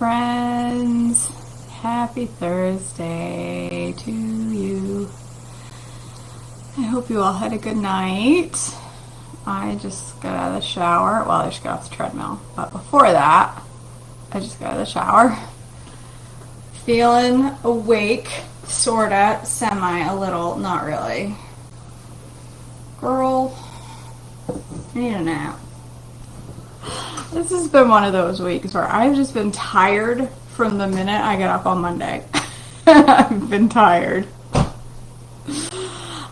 friends. Happy Thursday to you. I hope you all had a good night. I just got out of the shower. Well, I just got off the treadmill. But before that, I just got out of the shower. Feeling awake, sorta, semi, a little, not really. Girl, I need a nap. This has been one of those weeks where I've just been tired from the minute I got up on Monday. I've been tired.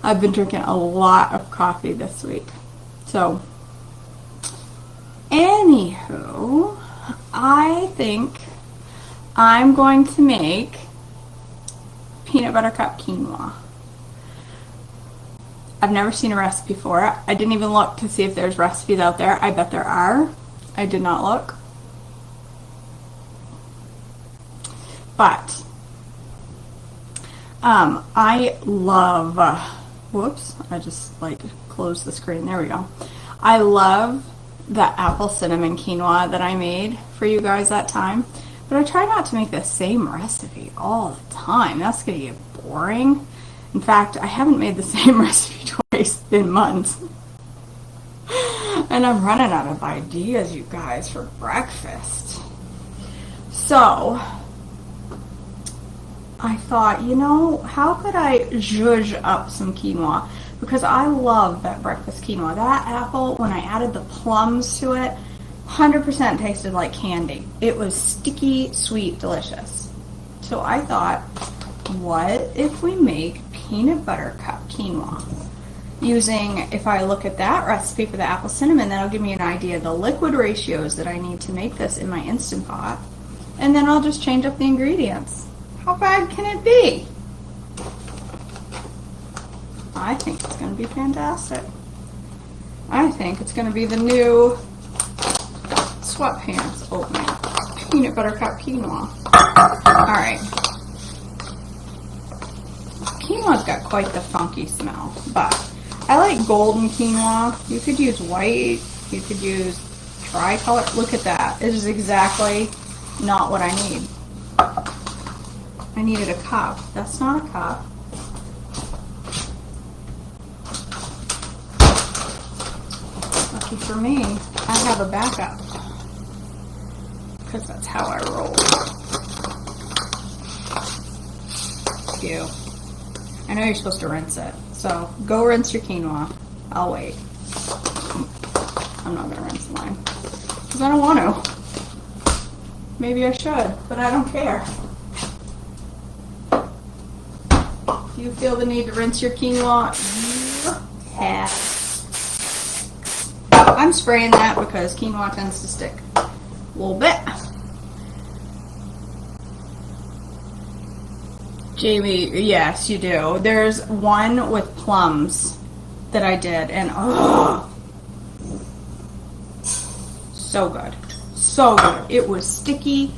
I've been drinking a lot of coffee this week. So, anywho, I think I'm going to make peanut butter cup quinoa. I've never seen a recipe for it. I didn't even look to see if there's recipes out there. I bet there are. I did not look. But I love, whoops, I just closed the screen. There we go. I love the apple cinnamon quinoa that I made for you guys that time. But I try not to make the same recipe all the time. That's going to get boring. In fact, I haven't made the same recipe twice in months. And I'm running out of ideas, you guys, for breakfast. So, I thought, you know, how could I zhuzh up some quinoa? Because I love that breakfast quinoa. That apple, when I added the plums to it, 100% tasted like candy. It was sticky, sweet, delicious. So I thought, what if we make peanut butter cup quinoa? Using, if I look at that recipe for the apple cinnamon, that'll give me an idea of the liquid ratios that I need to make this in my Instant Pot. And then I'll just change up the ingredients. How bad can it be? I think it's going to be fantastic. I think it's going to be the new sweatpants oatmeal. Peanut butter cup quinoa. Alright. Quinoa's got quite the funky smell, but I like golden quinoa. You could use white. You could use tricolor. Look at that. It is exactly not what I need. I needed a cup. That's not a cup. Lucky for me, I have a backup. Because that's how I roll. Ew. I know you're supposed to rinse it, so go rinse your quinoa. I'll wait. I'm not going to rinse mine, because I don't want to. Maybe I should, but I don't care. Do you feel the need to rinse your quinoa? Yeah. I'm spraying that because quinoa tends to stick a little bit. Jamie, yes, you do. There's one with plums that I did, and oh, so good. So good. It was sticky.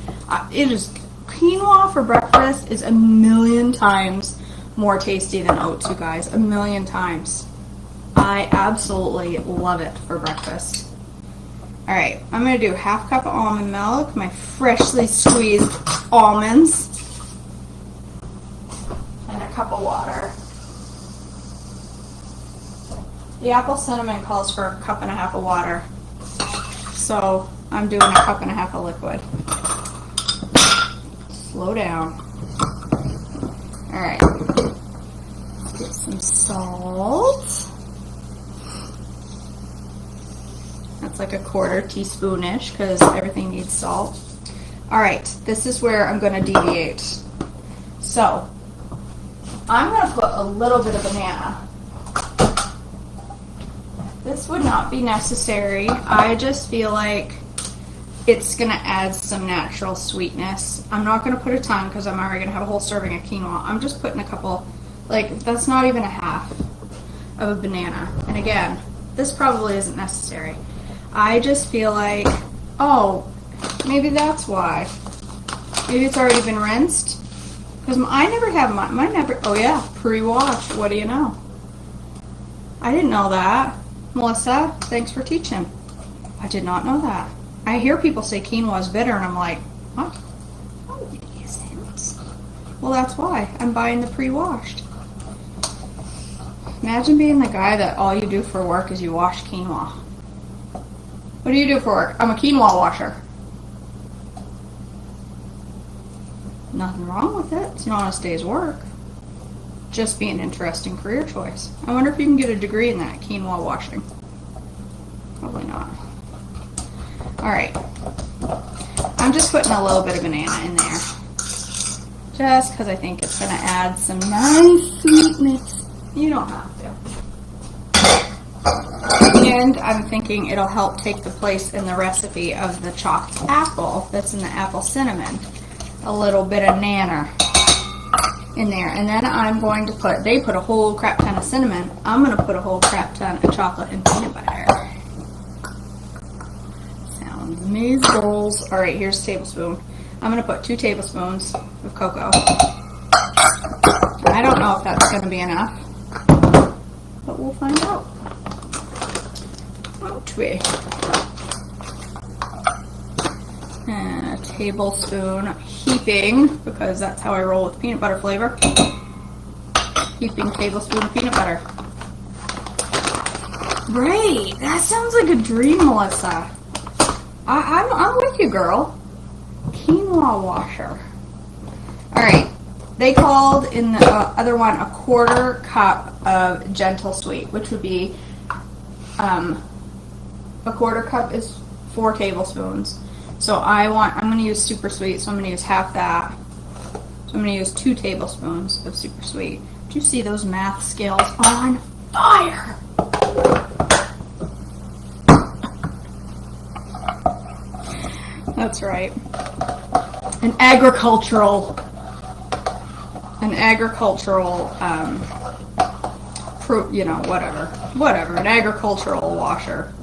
It is, quinoa for breakfast is a million times more tasty than oats, you guys. A million times. I absolutely love it for breakfast. Alright, I'm going to do half cup of almond milk, my freshly squeezed almonds, and a cup of water. The apple cinnamon calls for a cup and a half of water, so I'm doing a cup and a half of liquid. Slow down. Alright, let's get some salt. That's like a 1/4 teaspoon-ish because everything needs salt. Alright, this is where I'm going to deviate. So, I'm going to put a little bit of banana. This would not be necessary. I just feel like it's going to add some natural sweetness. I'm not going to put a ton because I'm already going to have a whole serving of quinoa. I'm just putting a couple, that's not even a half of a banana. And again, this probably isn't necessary. I just feel like, oh, maybe that's why. Maybe it's already been rinsed. Because I never have mine never, oh yeah, pre-washed. What do you know? I didn't know that. Melissa, thanks for teaching. I did not know that. I hear people say quinoa is bitter, and I'm like, what? Well, that's why. I'm buying the pre-washed. Imagine being the guy that all you do for work is you wash quinoa. What do you do for work? I'm a quinoa washer. Nothing wrong with it. It's not a day's work. Just be an interesting career choice. I wonder if you can get a degree in that, quinoa washing. Probably not. Alright. I'm just putting a little bit of banana in there. Just because I think it's going to add some nice sweetness. You don't have to. And I'm thinking it'll help take the place in the recipe of the chopped apple that's in the apple cinnamon. A little bit of nanner in there. And then I'm going to put, they put a whole crap ton of cinnamon. I'm going to put a whole crap ton of chocolate and peanut butter. Sounds amazing. Alright, here's a tablespoon. I'm going to put 2 tablespoons of cocoa. I don't know if that's going to be enough, but we'll find out. Won't we? And a tablespoon heaping, because that's how I roll with peanut butter flavor. Heaping tablespoon of peanut butter. Great! That sounds like a dream, Melissa. I'm with you, girl. Quinoa washer. Alright, they called in the other one a 1/4 cup of gentle sweet, which would be a 1/4 cup is 4 tablespoons. So I'm going to use super sweet, so I'm going to use half that. So I'm going to use 2 tablespoons of super sweet. Do you see those math skills on fire? That's right. An agricultural, you know, whatever, an agricultural washer.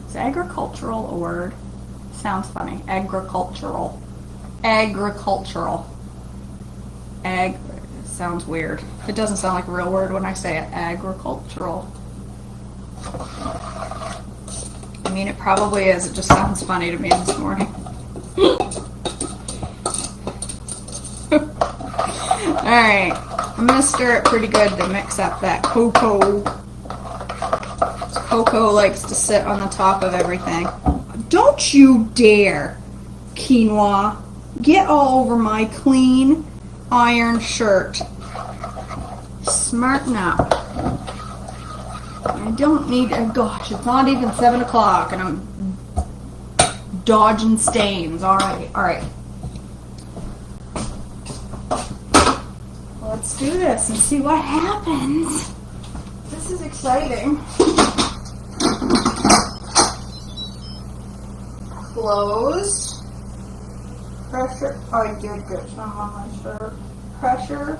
Is agricultural a word? Sounds funny. Agricultural. Sounds weird. It doesn't sound like a real word when I say it. Agricultural. I mean, it probably is. It just sounds funny to me this morning. Alright. I'm going to stir it pretty good to mix up that cocoa. Cocoa likes to sit on the top of everything. Don't you dare, quinoa. Get all over my clean iron shirt. Smarten up. I don't need, gosh, it's not even 7 o'clock and I'm dodging stains. Alright. Let's do this and see what happens. This is exciting. Close. Pressure. Oh, I did get some on my shirt. Pressure.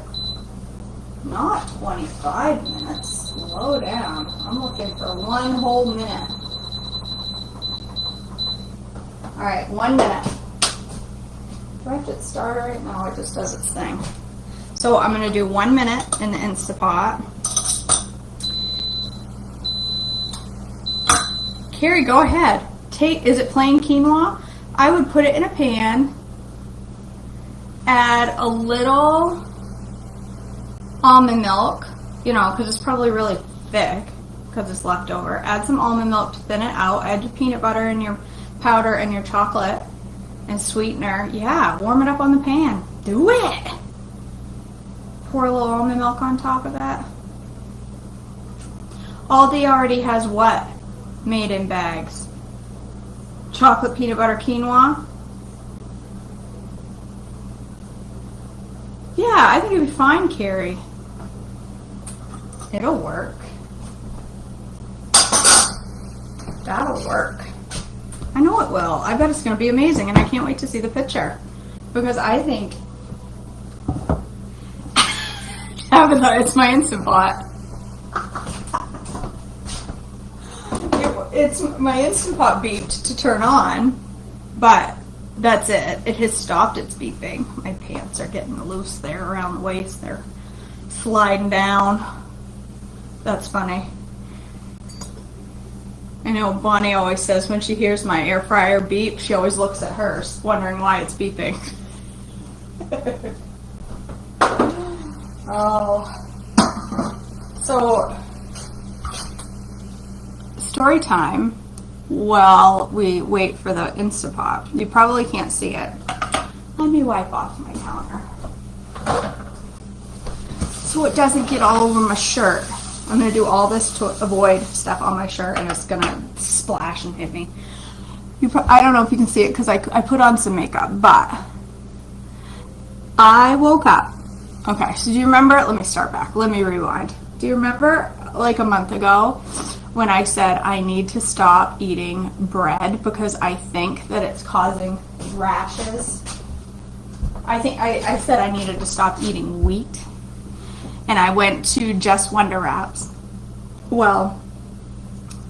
Not 25 minutes. Slow down. I'm looking for 1 whole minute. Alright, 1 minute. Do I have to start right now? It just does its thing. So I'm going to do 1 minute in the Instapot. Carrie, go ahead. Is it plain quinoa? I would put it in a pan. Add a little almond milk, you know, because it's probably really thick because it's leftover. Add some almond milk to thin it out. Add your peanut butter and your powder and your chocolate and sweetener. Yeah, warm it up on the pan. Do it. Pour a little almond milk on top of that. Aldi already has what made in bags? Chocolate peanut butter quinoa. Yeah, I think it'd be fine, Carrie. It'll work. That'll work. I know it will. I bet it's going to be amazing, and I can't wait to see the picture. Because I think... it's my Instant Pot. It's my Instant Pot beeped to turn on, but that's it. It has stopped its beeping. My pants are getting loose there around the waist. They're sliding down. That's funny. I know Bonnie always says when she hears my air fryer beep, she always looks at hers, wondering why it's beeping. Oh. So, story time while we wait for the Instapot. You probably can't see it. Let me wipe off my counter so it doesn't get all over my shirt. I'm going to do all this to avoid stuff on my shirt, and it's going to splash and hit me. I don't know if you can see it because I put on some makeup, but I woke up. Okay, so do you remember? Let me start back. Let me rewind. Do you remember like a month ago when I said I need to stop eating bread because I think that it's causing rashes? I said I needed to stop eating wheat. And I went to Just Wonder Wraps. Well,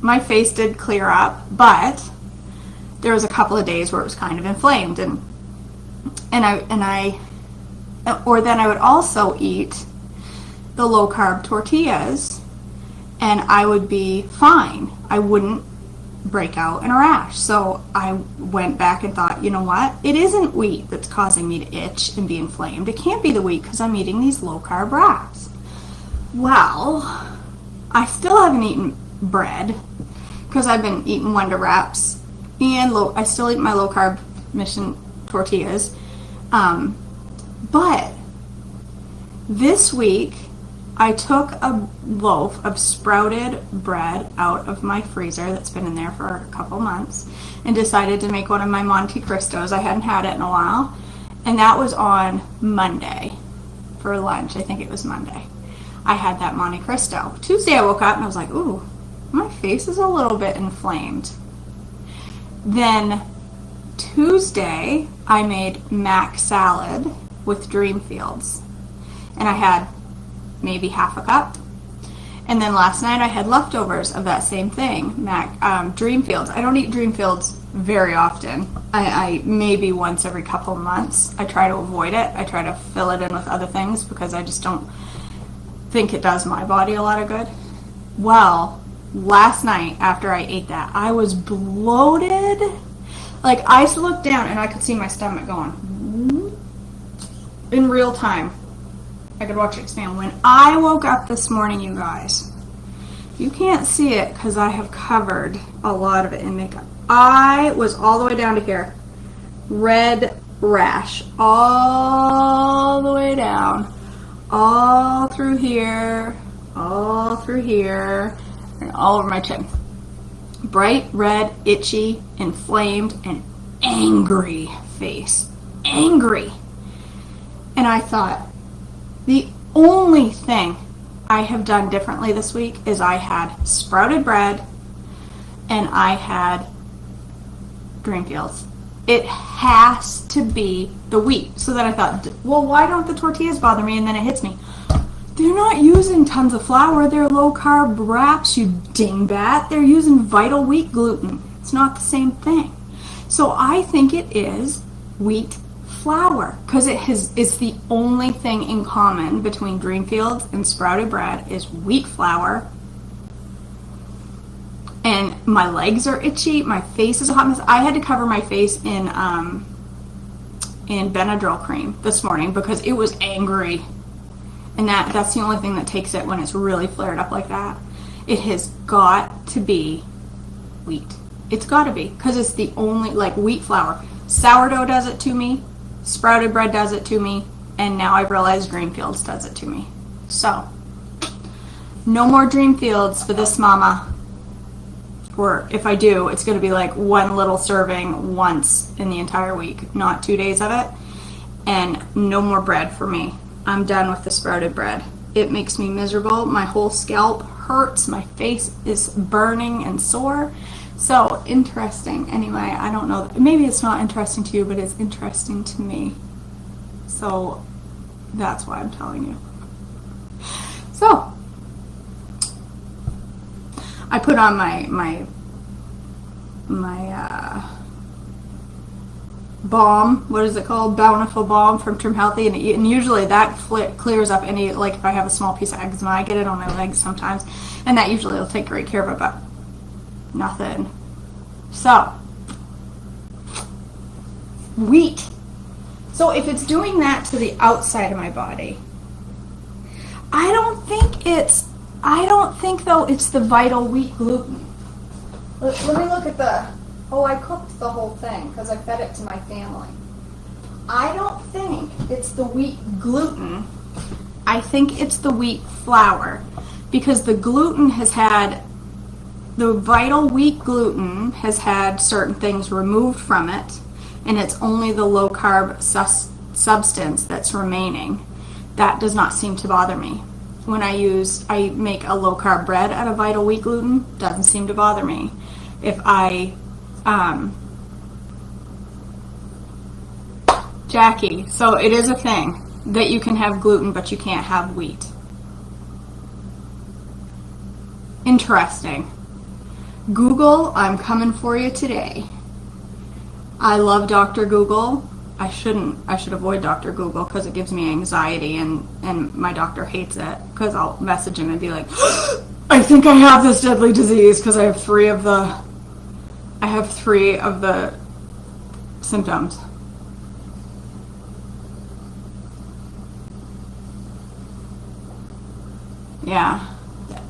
my face did clear up, but there was a couple of days where it was kind of inflamed, and then I would also eat the low carb tortillas, and I would be fine. I wouldn't break out in a rash. So I went back and thought, you know what? It isn't wheat that's causing me to itch and be inflamed. It can't be the wheat because I'm eating these low carb wraps. Well, I still haven't eaten bread because I've been eating Wonder Wraps, and I still eat my low carb Mission tortillas. But this week I took a loaf of sprouted bread out of my freezer that's been in there for a couple months and decided to make one of my Monte Cristos. I hadn't had it in a while, and that was on Monday for lunch. I think it was Monday. I had that Monte Cristo. Tuesday I woke up and I was like, ooh, my face is a little bit inflamed. Then Tuesday I made mac salad with Dreamfields, and I had maybe half a cup. And then last night I had leftovers of that same thing, Dreamfields. I don't eat Dreamfields very often. I maybe once every couple months. I try to avoid it. I try to fill it in with other things because I just don't think it does my body a lot of good. Well, last night after I ate that, I was bloated. Like, I looked down and I could see my stomach going in real time. I could watch it expand. When I woke up this morning, you guys, you can't see it because I have covered a lot of it in makeup. I was all the way down to here. Red rash all the way down. All through here, and all over my chin. Bright red, itchy, inflamed, and angry face. Angry. And I thought, the only thing I have done differently this week is I had sprouted bread and I had Dreamfields. It has to be the wheat. So then I thought, well, why don't the tortillas bother me? And then it hits me. They're not using tons of flour. They're low carb wraps, you dingbat. They're using vital wheat gluten. It's not the same thing. So I think it is wheat flour because it's the only thing in common between Dreamfields and sprouted bread is wheat flour. And my legs are itchy. My face is a hot mess. I had to cover my face in Benadryl cream this morning because it was angry. And that's the only thing that takes it when it's really flared up like that. It has got to be wheat. It's got to be because it's the only, like, wheat flour. Sourdough does it to me. Sprouted bread does it to me. And now I've realized Dreamfields does it to me. So, no more Dreamfields for this mama. Or if I do, it's going to be like one little serving once in the entire week, not 2 days of it. And no more bread for me. I'm done with the sprouted bread. It makes me miserable. My whole scalp hurts. My face is burning and sore. So interesting. Anyway, I don't know. Maybe it's not interesting to you, but it's interesting to me. So that's why I'm telling you. So I put on my balm. What is it called? Bountiful Balm from Trim Healthy, and usually that clears up any, like, if I have a small piece of eczema, I get it on my legs sometimes, and that usually will take great care of it. But Nothing. So, wheat. So if it's doing that to the outside of my body, I don't think though it's the vital wheat gluten. Let me look at I cooked the whole thing because I fed it to my family. I don't think it's the wheat gluten. I think it's the wheat flour, because the vital wheat gluten has had certain things removed from it, and it's only the low carb substance that's remaining. That does not seem to bother me. When I make a low carb bread out of vital wheat gluten, doesn't seem to bother me. If I, Jackie, so it is a thing that you can have gluten, but you can't have wheat. Interesting. Google, I'm coming for you today. I love Dr. Google. I should avoid Dr. Google because it gives me anxiety, and my doctor hates it because I'll message him and be like, I think I have this deadly disease because I have three of the symptoms. Yeah.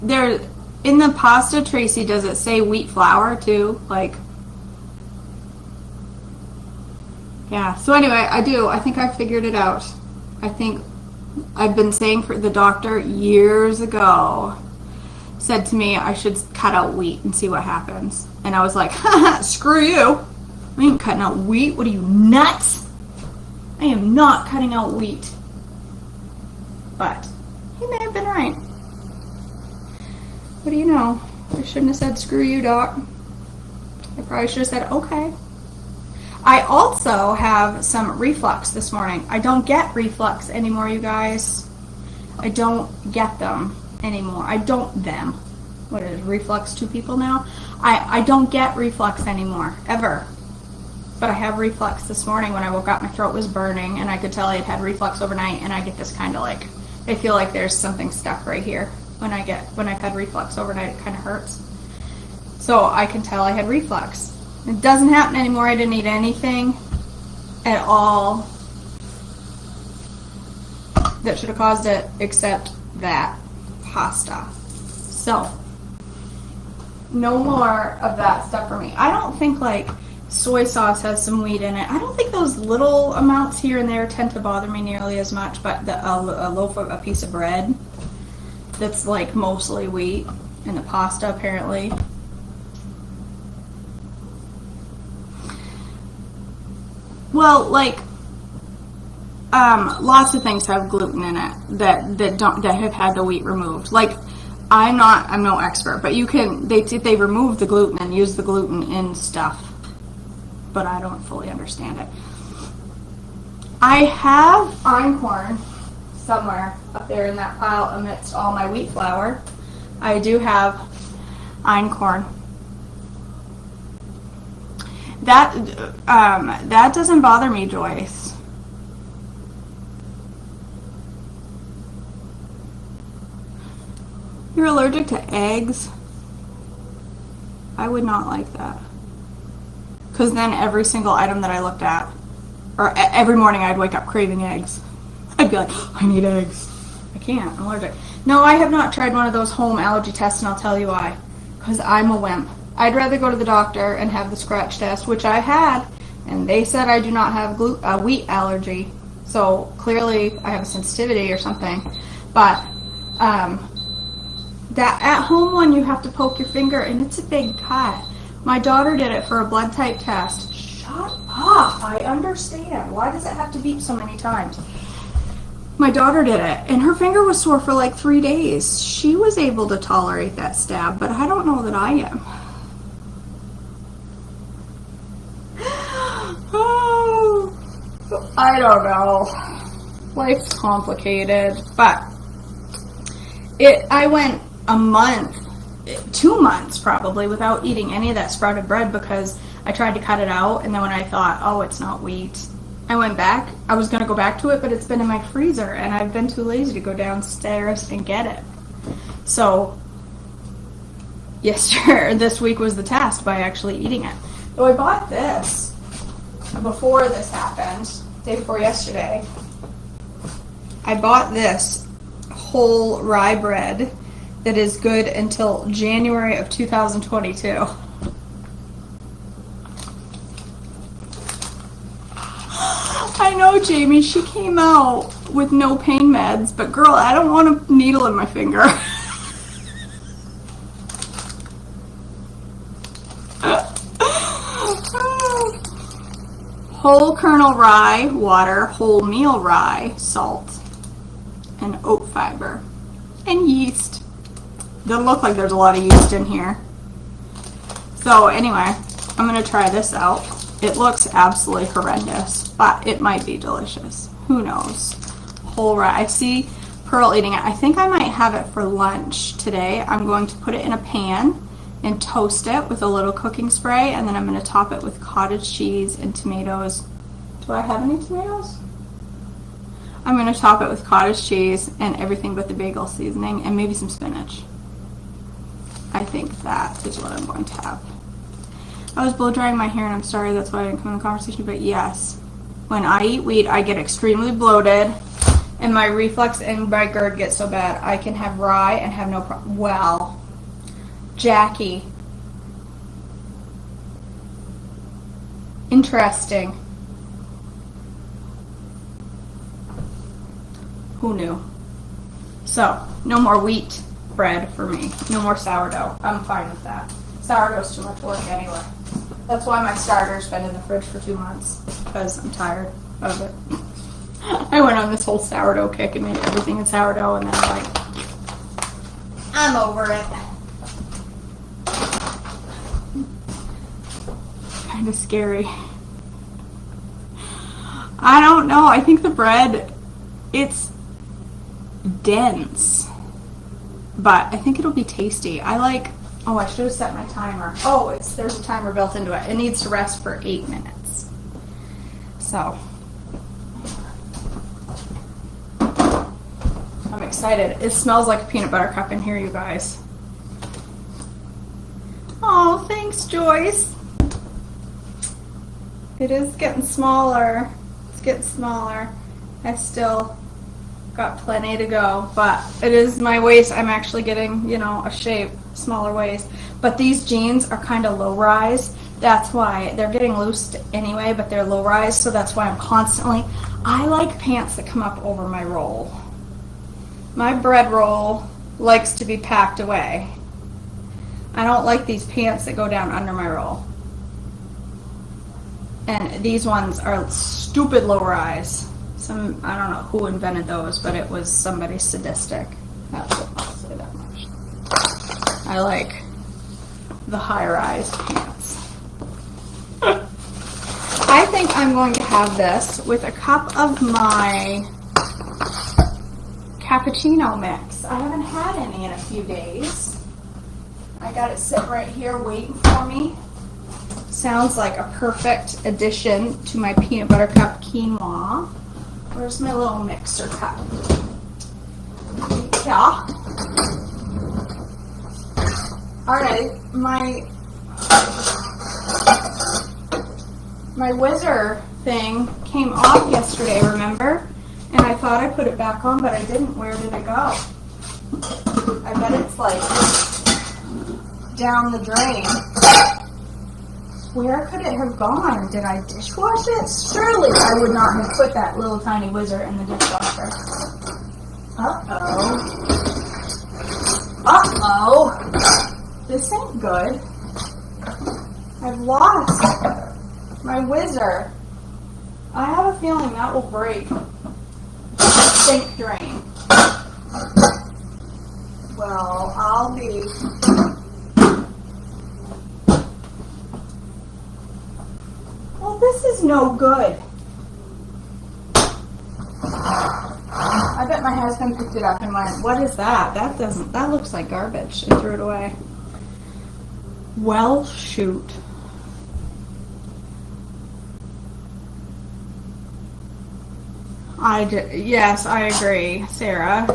There in the pasta, Tracy, does it say wheat flour too? Like, yeah. So anyway, I think I figured it out. I think I've been saying for the doctor years ago said to me I should cut out wheat and see what happens. And I was like, screw you. I ain't cutting out wheat. What are you, nuts? I am not cutting out wheat. But he may have been right. What do you know? I shouldn't have said screw you, doc. I probably should have said okay. I also have some reflux this morning. I don't get reflux anymore, you guys. I don't get them anymore. What is reflux, 2 people now? I don't get reflux anymore, ever. But I have reflux this morning. When I woke up, my throat was burning, and I could tell I had had reflux overnight, and I get this kind of like, I feel like there's something stuck right here. When I've had reflux overnight, it kind of hurts. So I can tell I had reflux. It doesn't happen anymore. I didn't eat anything at all that should have caused it except that pasta. So no more of that stuff for me. I don't think like soy sauce has some wheat in it. I don't think those little amounts here and there tend to bother me nearly as much, but a piece of bread that's like mostly wheat, and the pasta apparently. Well, like lots of things have gluten in it that have had the wheat removed. Like I'm no expert, but they remove the gluten and use the gluten in stuff, but I don't fully understand it. I have einkorn somewhere up there in that pile amidst all my wheat flour. I do have einkorn. That doesn't bother me, Joyce. You're allergic to eggs? I would not like that. Because then every single item that I looked at, or every morning I'd wake up craving eggs. I'd be like, I need eggs. I can't, I'm allergic. No, I have not tried one of those home allergy tests, and I'll tell you why. Because I'm a wimp. I'd rather go to the doctor and have the scratch test, which I had, and they said I do not have a wheat allergy. So clearly I have a sensitivity or something. But that at-home one, you have to poke your finger, and it's a big cut. My daughter did it for a blood type test. Shut up. I understand. Why does it have to beep so many times? My daughter did it, and her finger was sore for like 3 days. She was able to tolerate that stab, but I don't know that I am. Oh, I don't know. Life's complicated, but I went a month, 2 months probably, without eating any of that sprouted bread because I tried to cut it out, and then when I thought, oh, it's not wheat, I went back. I was going to go back to it, but it's been in my freezer, and I've been too lazy to go downstairs and get it. So yesterday, this week was the test by actually eating it. So I bought this before this happened, day before yesterday. I bought this whole rye bread that is good until January of 2022. I know, Jamie, she came out with no pain meds, but girl, I don't want a needle in my finger. Whole kernel rye, water, whole meal rye, salt, and oat fiber, and yeast. Doesn't look like there's a lot of yeast in here. So anyway, I'm gonna try this out. It looks absolutely horrendous, but it might be delicious. Who knows? Whole rye. I see Pearl eating it. I think I might have it for lunch today. I'm going to put it in a pan and toast it with a little cooking spray, and then I'm going to top it with cottage cheese and tomatoes. Do I have any tomatoes? I'm going to top it with cottage cheese and everything but the bagel seasoning and maybe some spinach. I think that is what I'm going to have. I was blow drying my hair, and I'm sorry that's why I didn't come in the conversation, but yes, when I eat wheat, I get extremely bloated, and my reflux and my GERD get so bad. I can have rye and have no problem. Well, Jackie. Interesting. Who knew? So, no more wheat bread for me. No more sourdough. I'm fine with that. Sourdough's too much work anyway. That's why my starter's been in the fridge for 2 months, because I'm tired of it. I went on this whole sourdough kick and made everything in sourdough, and then I'm like, I'm over it. Kind of scary. I don't know. I think the bread, it's dense, but I think it'll be tasty. I like, oh, I should have set my timer. Oh, there's a timer built into it. It needs to rest for 8 minutes. So, I'm excited. It smells like a peanut butter cup in here, you guys. Oh, thanks, Joyce. It is getting smaller. It's getting smaller. I still got plenty to go, but it is my waist. I'm actually getting, you know, a shape, smaller waist. But these jeans are kind of low rise. That's why they're getting loose anyway, but they're low rise, so that's why I'm constantly, I like pants that come up over my roll. My bread roll likes to be packed away. I don't like these pants that go down under my roll. And these ones are stupid low rise. Some, I don't know who invented those, but it was somebody sadistic. That's what I'll say that much. I like the high rise pants. I think I'm going to have this with a cup of my cappuccino mix. I haven't had any in a few days. I got it sitting right here waiting for me. Sounds like a perfect addition to my peanut butter cup quinoa. Where's my little mixer cup? Yeah. Alright, my whizzer thing came off yesterday, remember? And I thought I put it back on, but I didn't. Where did it go? I bet it's like down the drain. Where could it have gone? Did I dishwash it? Surely I would not have put that little tiny whizzer in the dishwasher. Uh-oh. Uh-oh. This ain't good. I've lost my whizzer. I have a feeling that will break the sink drain. Well, I'll be... Well, this is no good. I bet my husband picked it up and went, what is that? That looks like garbage, and threw it away. Well, shoot. Yes, I agree, Sarah.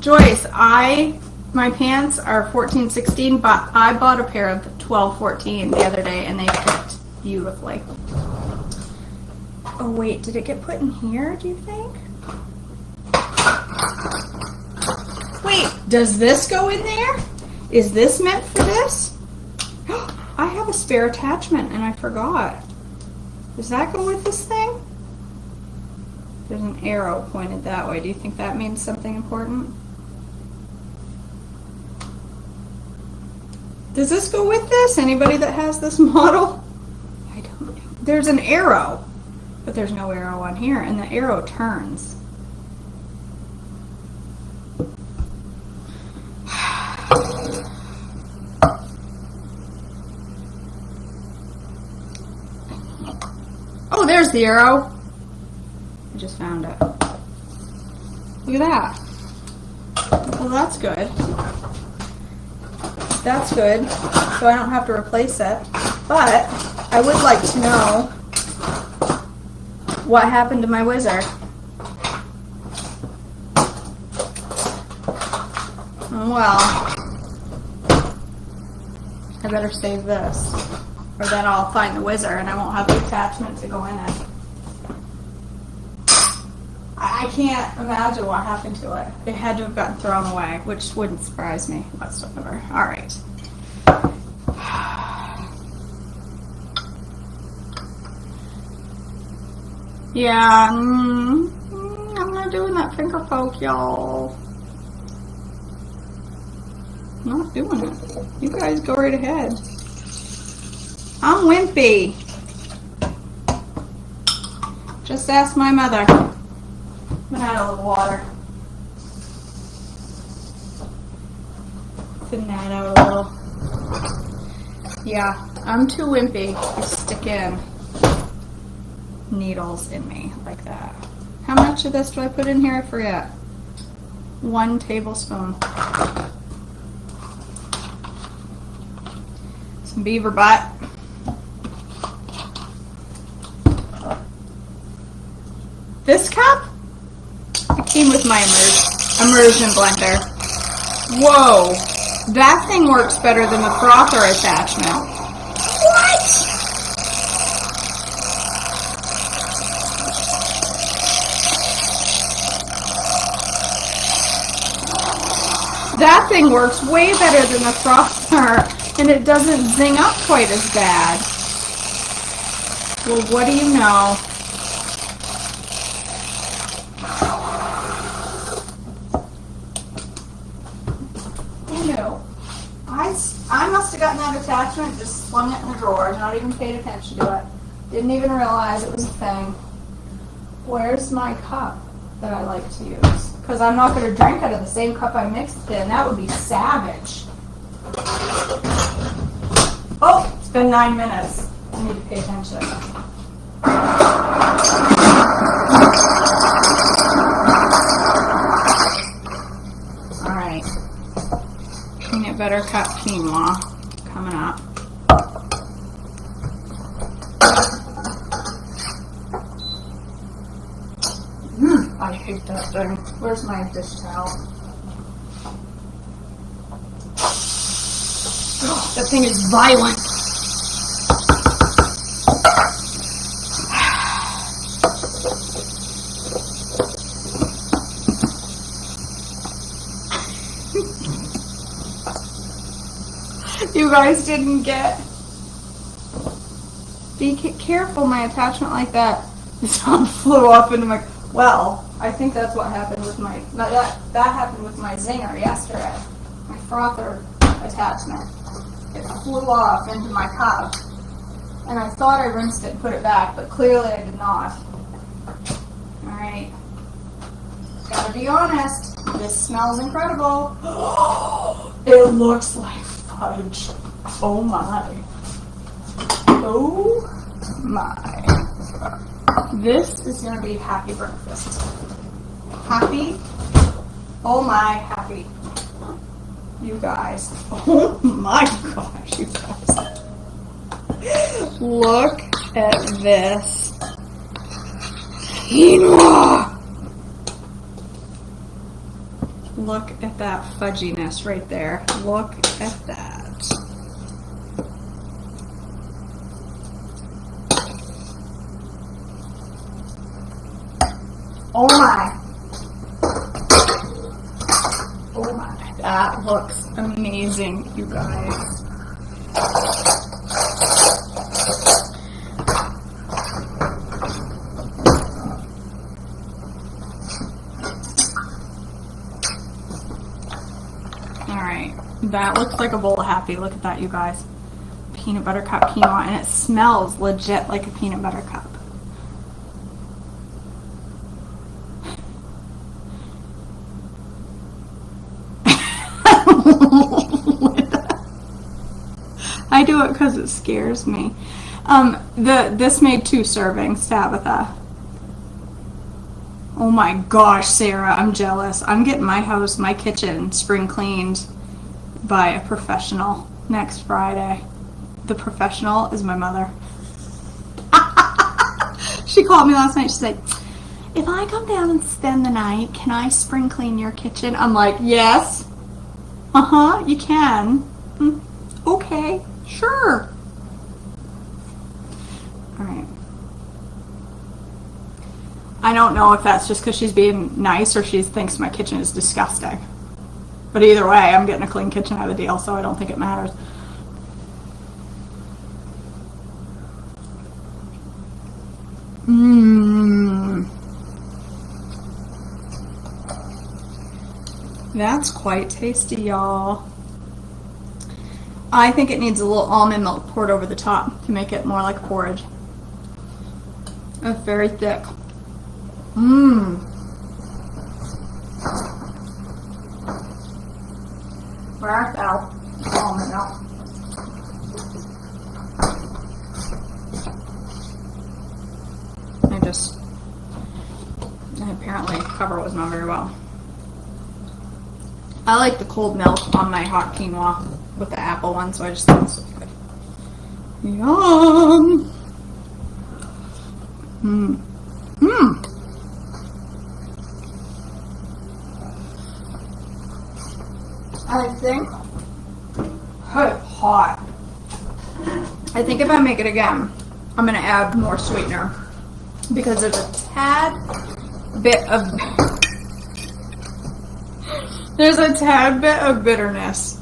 Joyce, my pants are 14-16, but I bought a pair of 12-14 the other day and they fit beautifully. Oh wait, did it get put in here, do you think? Wait, does this go in there? Is this meant for this? I have a spare attachment and I forgot. Does that go with this thing? There's an arrow pointed that way. Do you think that means something important? Does this go with this? Anybody that has this model? I don't know. There's an arrow, but there's no arrow on here, and the arrow turns. Oh, there's the arrow. I just found it. Look at that. Well, that's good. That's good. So I don't have to replace it. But I would like to know what happened to my wizard. Well, I better save this, or then I'll find the wizard and I won't have the attachment to go in it. I can't imagine what happened to it. It had to have gotten thrown away, which wouldn't surprise me whatsoever. All right. Yeah, I'm not doing that finger poke, y'all. I'm not doing it. You guys go right ahead. I'm wimpy. Just ask my mother. I'm gonna add a little water. Thin that out a little. Yeah, I'm too wimpy to stick in needles in me like that. How much of this do I put in here? I forget. 1 tablespoon. Some beaver butt. This cup? It came with my immersion blender. Whoa! That thing works better than the frother attachment. What? That thing works way better than the frother, and it doesn't zing up quite as bad. Well, what do you know? I must have gotten that attachment, just slung it in the drawer, not even paid attention to it. Didn't even realize it was a thing. Where's my cup that I like to use? Because I'm not going to drink out of the same cup I mixed it in. That would be savage. Oh, it's been 9 minutes. I need to pay attention. Alright. Peanut butter cup quinoa coming up. I hate that thing. Where's my dish towel? Oh, that thing is violent. You guys didn't get. Be careful, my attachment like that. This one flew off into my. Well, I think that's what happened with my. That happened with my zinger yesterday. My frother attachment. It flew off into my cup, and I thought I rinsed it and put it back, but clearly I did not. All right. Gotta be honest. This smells incredible. It looks like fudge. Oh my. Oh my. This is going to be happy breakfast. Happy? Oh my, happy. You guys. Oh my gosh, you guys. Look at this. Quinoa! Look at that fudginess right there. Look at that. Oh my. Oh my. That looks amazing, you guys. Alright, that looks like a bowl of happy. Look at that, you guys. Peanut butter cup quinoa, and it smells legit like a peanut butter cup. I do it because it scares me. This made 2 servings, Tabitha. Oh my gosh, Sarah, I'm jealous. I'm getting my house, my kitchen, spring cleaned by a professional next Friday. The professional is my mother. She called me last night. She's like, if I come down and spend the night, can I spring clean your kitchen? I'm like, yes. Uh-huh, you can. Okay, sure. All right. I don't know if that's just because she's being nice or she thinks my kitchen is disgusting. But either way, I'm getting a clean kitchen out of the deal, so I don't think it matters. That's quite tasty, y'all. I think it needs a little almond milk poured over the top to make it more like porridge. It's very thick. Where's that almond milk? Apparently cover was not very well. I like the cold milk on my hot quinoa with the apple one, so I just thought this was good. Yum! I think hot. I think if I make it again, I'm gonna add more sweetener because there's a tad bit of bitterness.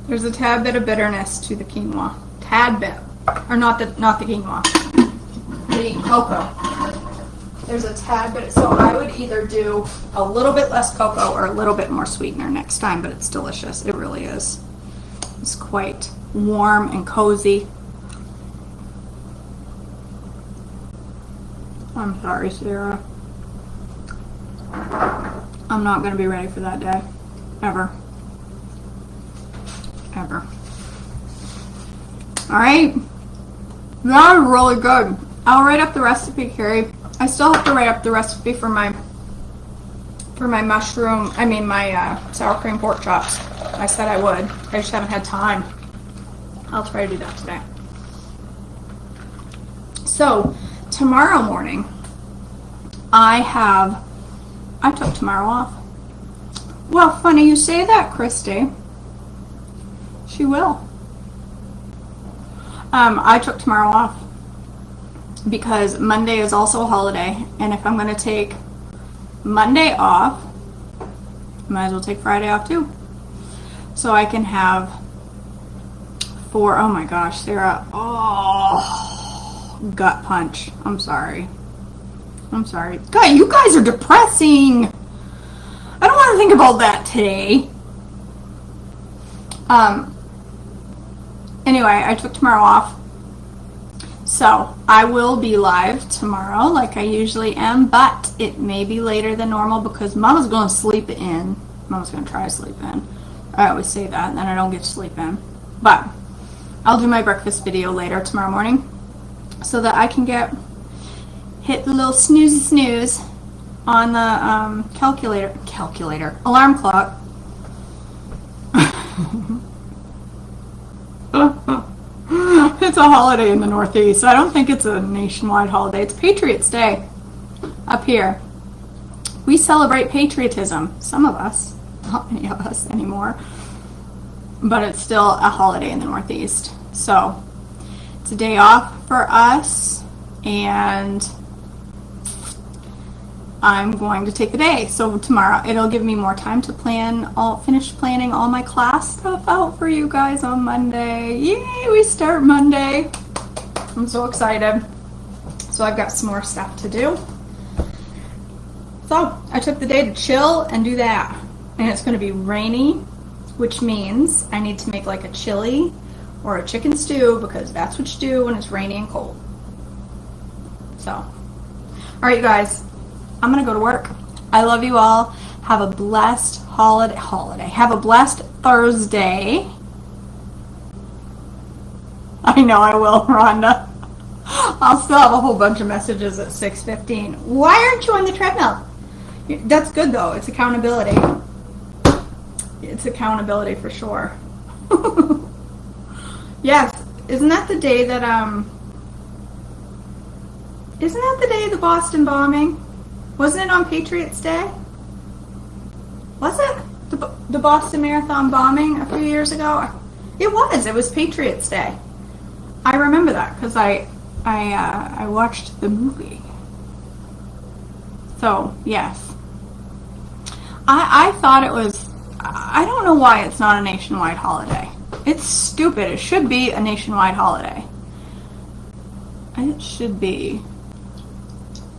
There's a tad bit of bitterness to the quinoa. Tad bit. Or not the quinoa. The cocoa. There's a tad bit. So I would either do a little bit less cocoa or a little bit more sweetener next time, but it's delicious. It really is. It's quite warm and cozy. I'm sorry, Sarah. I'm not going to be ready for that day. Ever. Ever. Alright. That is really good. I'll write up the recipe, Carrie. I still have to write up the recipe for my mushroom, my sour cream pork chops. I said I would. I just haven't had time. I'll try to do that today. So, tomorrow morning, I took tomorrow off. Well, funny you say that, Christy. She will. I took tomorrow off because Monday is also a holiday, and if I'm going to take Monday off, might as well take Friday off too. So I can have oh my gosh, Sarah. Oh, gut punch. I'm sorry. God, you guys are depressing. I don't want to think about that today. Anyway, I took tomorrow off. So, I will be live tomorrow like I usually am, but it may be later than normal because Mama's going to sleep in. Mama's going to try to sleep in. I always say that, and then I don't get to sleep in. But, I'll do my breakfast video later tomorrow morning so that I can hit the little snooze on the alarm clock. It's a holiday in the Northeast. I don't think it's a nationwide holiday. It's Patriots Day. up here. We celebrate patriotism. Some of us, not many of us anymore, but it's still a holiday in the Northeast. So it's a day off for us, and I'm going to take the day. So tomorrow it'll give me more time to finish planning all my class stuff out for you guys on Monday. Yay, we start Monday. I'm so excited. So I've got some more stuff to do. So I took the day to chill and do that. And it's going to be rainy, which means I need to make like a chili or a chicken stew, because that's what you do when it's rainy and cold. So, all right, you guys, I'm going to go to work. I love you all. Have a blessed holiday. Have a blessed Thursday. I know I will, Rhonda. I'll still have a whole bunch of messages at 6:15. Why aren't you on the treadmill? That's good, though. It's accountability. It's accountability for sure. Yes. Isn't that the day that, isn't that the day of the Boston bombing? Wasn't it on Patriots Day? Was it? The Boston Marathon bombing a few years ago? It was. It was Patriots Day. I remember that because I watched the movie. So, yes. I thought it was, I don't know why it's not a nationwide holiday. It's stupid. It should be a nationwide holiday. It should be.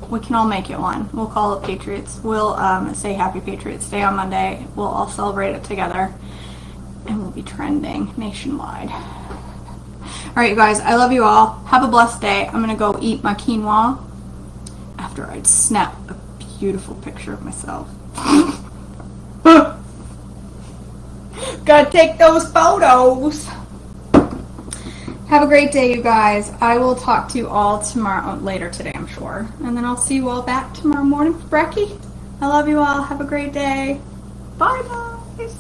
We can all make it one. We'll call it Patriots. We'll say Happy Patriots Day on Monday. We'll all celebrate it together. And we'll be trending nationwide. Alright, you guys, I love you all. Have a blessed day. I'm going to go eat my quinoa after I snap a beautiful picture of myself. Gotta take those photos. Have a great day, you guys. I will talk to you all tomorrow, later today, I'm sure. And then I'll see you all back tomorrow morning for Brekky. I love you all. Have a great day. Bye, guys.